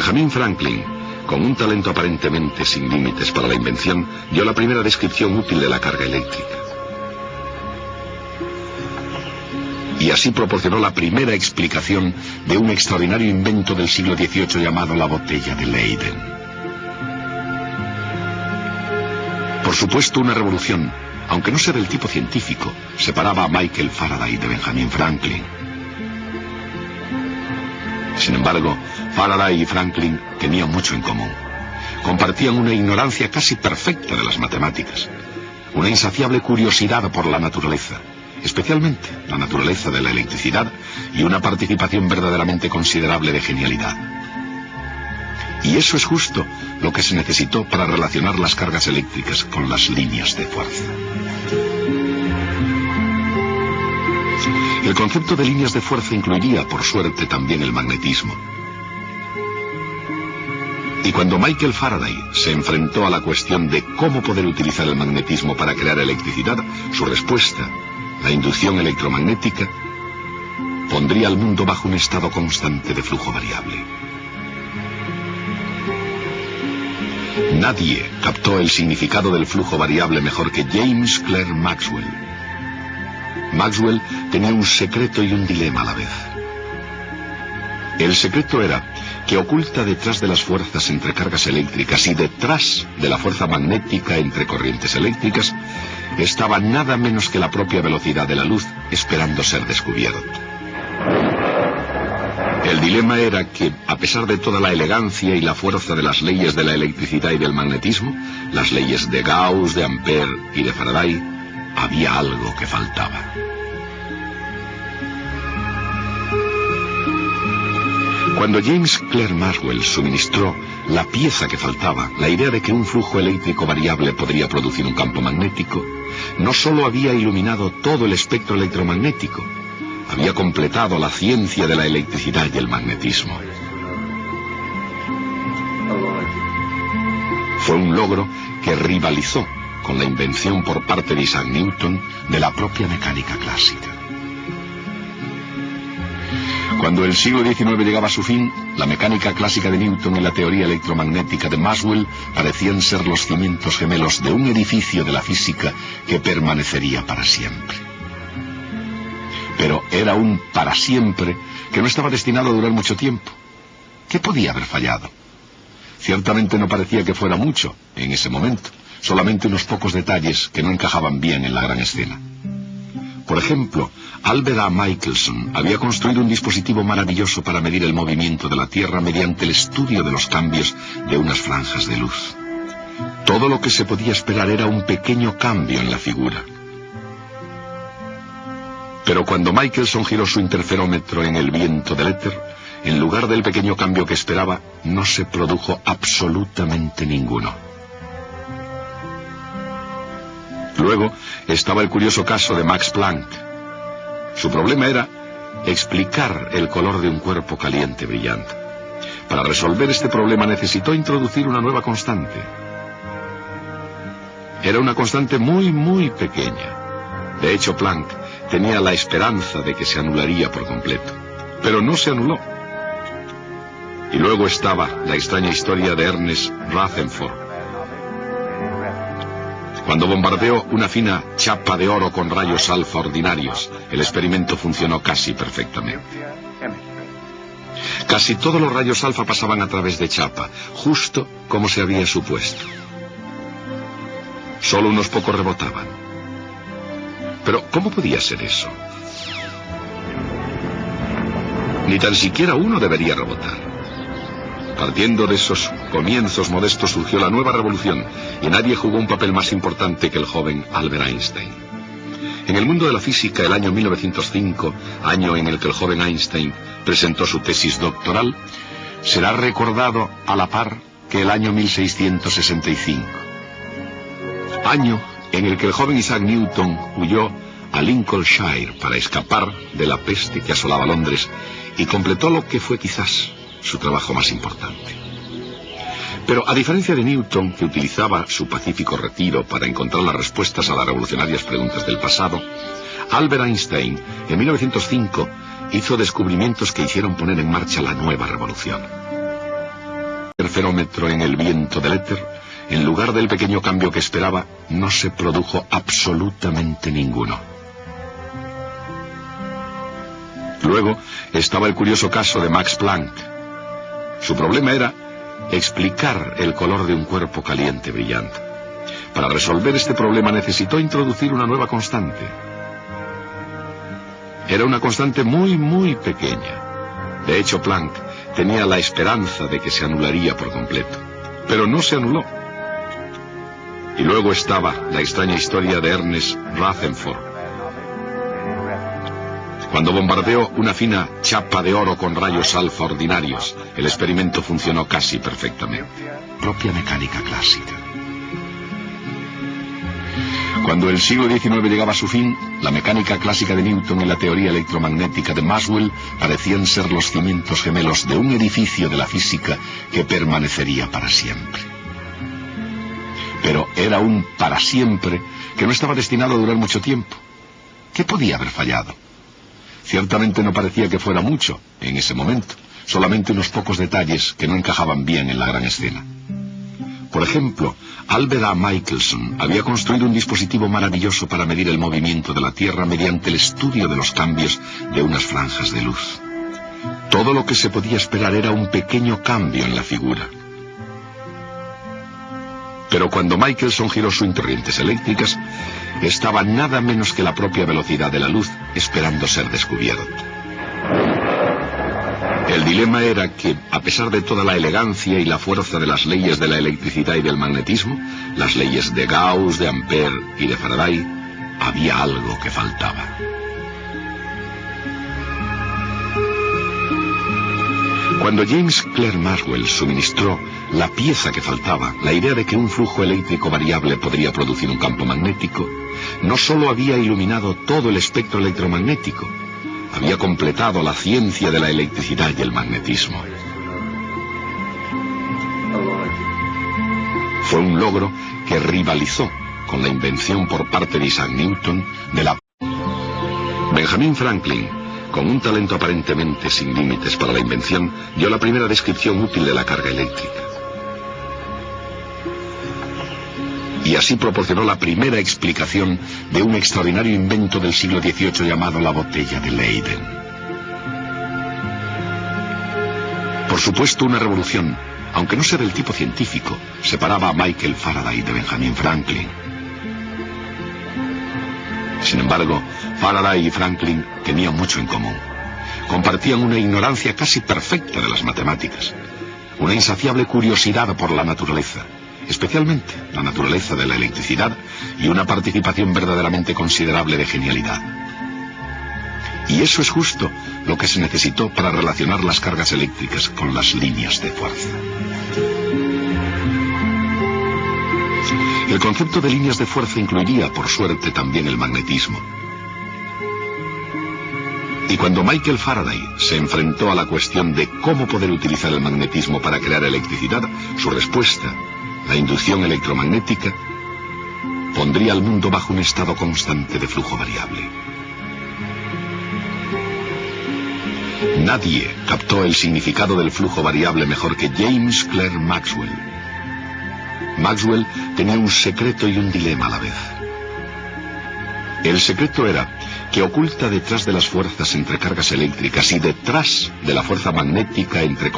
Benjamin Franklin, con un talento aparentemente sin límites para la invención, dio la primera descripción útil de la carga eléctrica. Y así proporcionó la primera explicación de un extraordinario invento del siglo XVIII llamado la botella de Leyden. Por supuesto, una revolución, aunque no sea del tipo científico, separaba a Michael Faraday de Benjamin Franklin. Sin embargo, Faraday y Franklin tenían mucho en común. Compartían una ignorancia casi perfecta de las matemáticas, una insaciable curiosidad por la naturaleza, especialmente la naturaleza de la electricidad, y una participación verdaderamente considerable de genialidad. Y eso es justo lo que se necesitó para relacionar las cargas eléctricas con las líneas de fuerza. El concepto de líneas de fuerza incluiría, por suerte, también el magnetismo. Y cuando Michael Faraday se enfrentó a la cuestión de cómo poder utilizar el magnetismo para crear electricidad, su respuesta, la inducción electromagnética, pondría al mundo bajo un estado constante de flujo variable. Nadie captó el significado del flujo variable mejor que James Clerk Maxwell. Maxwell tenía un secreto y un dilema a la vez. El secreto era que oculta detrás de las fuerzas entre cargas eléctricas y detrás de la fuerza magnética entre corrientes eléctricas estaba nada menos que la propia velocidad de la luz esperando ser descubierto. El dilema era que, a pesar de toda la elegancia y la fuerza de las leyes de la electricidad y del magnetismo, las leyes de Gauss, de Ampère y de Faraday, había algo que faltaba. Cuando James Clerk Maxwell suministró la pieza que faltaba, la idea de que un flujo eléctrico variable podría producir un campo magnético, no solo había iluminado todo el espectro electromagnético, había completado la ciencia de la electricidad y el magnetismo. Fue un logro que rivalizó con la invención por parte de Isaac Newton de la propia mecánica clásica. Cuando el siglo XIX llegaba a su fin, la mecánica clásica de Newton y la teoría electromagnética de Maxwell parecían ser los cimientos gemelos de un edificio de la física que permanecería para siempre. Pero era un para siempre que no estaba destinado a durar mucho tiempo. ¿Qué podía haber fallado? Ciertamente no parecía que fuera mucho en ese momento, solamente unos pocos detalles que no encajaban bien en la gran escena. Por ejemplo, Albert A. Michelson había construido un dispositivo maravilloso para medir el movimiento de la Tierra mediante el estudio de los cambios de unas franjas de luz. Todo lo que se podía esperar era un pequeño cambio en la figura. Pero cuando Michelson giró su interferómetro en el viento del éter, en lugar del pequeño cambio que esperaba, no se produjo absolutamente ninguno. Luego estaba el curioso caso de Max Planck. Su problema era explicar el color de un cuerpo caliente brillante. Para resolver este problema necesitó introducir una nueva constante. Era una constante muy pequeña. De hecho, Planck tenía la esperanza de que se anularía por completo, pero no se anuló. Y luego estaba la extraña historia de Ernest Rutherford. Cuando bombardeó una fina chapa de oro con rayos alfa ordinarios, el experimento funcionó casi perfectamente. Casi todos los rayos alfa pasaban a través de chapa, justo como se había supuesto. Solo unos pocos rebotaban. Pero, ¿cómo podía ser eso? Ni tan siquiera uno debería rebotar. Partiendo de esos comienzos modestos surgió la nueva revolución, y nadie jugó un papel más importante que el joven Albert Einstein. En el mundo de la física, el año 1905, año en el que el joven Einstein presentó su tesis doctoral, será recordado a la par que el año 1665. Año en el que el joven Isaac Newton huyó a Lincolnshire para escapar de la peste que asolaba Londres y completó lo que fue quizás su trabajo más importante. Pero a diferencia de Newton, que utilizaba su pacífico retiro para encontrar las respuestas a las revolucionarias preguntas del pasado, Albert Einstein, en 1905, hizo descubrimientos que hicieron poner en marcha la nueva revolución. interferómetro en el viento del éter, en lugar del pequeño cambio que esperaba, no se produjo absolutamente ninguno. Luego estaba el curioso caso de Max Planck. Su problema era explicar el color de un cuerpo caliente brillante. Para resolver este problema necesitó introducir una nueva constante. Era una constante muy pequeña. De hecho, Planck tenía la esperanza de que se anularía por completo, pero no se anuló. Y luego estaba la extraña historia de Ernest Rutherford. Cuando bombardeó una fina chapa de oro con rayos alfa ordinarios, el experimento funcionó casi perfectamente. Propia mecánica clásica. Cuando el siglo XIX llegaba a su fin, la mecánica clásica de Newton y la teoría electromagnética de Maxwell parecían ser los cimientos gemelos de un edificio de la física que permanecería para siempre. Pero era un para siempre que no estaba destinado a durar mucho tiempo. ¿Qué podía haber fallado? Ciertamente no parecía que fuera mucho en ese momento, solamente unos pocos detalles que no encajaban bien en la gran escena. Por ejemplo, Albert A. Michelson había construido un dispositivo maravilloso para medir el movimiento de la Tierra mediante el estudio de los cambios de unas franjas de luz. Todo lo que se podía esperar era un pequeño cambio en la figura. Pero cuando Michelson giró sus corrientes eléctricas, estaba nada menos que la propia velocidad de la luz esperando ser descubierto. El dilema era que, a pesar de toda la elegancia y la fuerza de las leyes de la electricidad y del magnetismo, las leyes de Gauss, de Ampère y de Faraday, había algo que faltaba. Cuando James Clerk Maxwell suministró la pieza que faltaba, la idea de que un flujo eléctrico variable podría producir un campo magnético, no solo había iluminado todo el espectro electromagnético, había completado la ciencia de la electricidad y el magnetismo. Fue un logro que rivalizó con la invención por parte de Isaac Newton de la... Benjamin Franklin, con un talento aparentemente sin límites para la invención, dio la primera descripción útil de la carga eléctrica. Y así proporcionó la primera explicación de un extraordinario invento del siglo XVIII llamado la botella de Leyden. Por supuesto, una revolución, aunque no sea del tipo científico, separaba a Michael Faraday de Benjamin Franklin. Sin embargo, Faraday y Franklin tenían mucho en común. Compartían una ignorancia casi perfecta de las matemáticas, una insaciable curiosidad por la naturaleza, especialmente la naturaleza de la electricidad, y una participación verdaderamente considerable de genialidad. Y eso es justo lo que se necesitó para relacionar las cargas eléctricas con las líneas de fuerza. El concepto de líneas de fuerza incluiría, por suerte, también el magnetismo. Y cuando Michael Faraday se enfrentó a la cuestión de cómo poder utilizar el magnetismo para crear electricidad, su respuesta, la inducción electromagnética, pondría al mundo bajo un estado constante de flujo variable. Nadie captó el significado del flujo variable mejor que James Clerk Maxwell. Maxwell tenía un secreto y un dilema a la vez. El secreto era que oculta detrás de las fuerzas entre cargas eléctricas y detrás de la fuerza magnética entre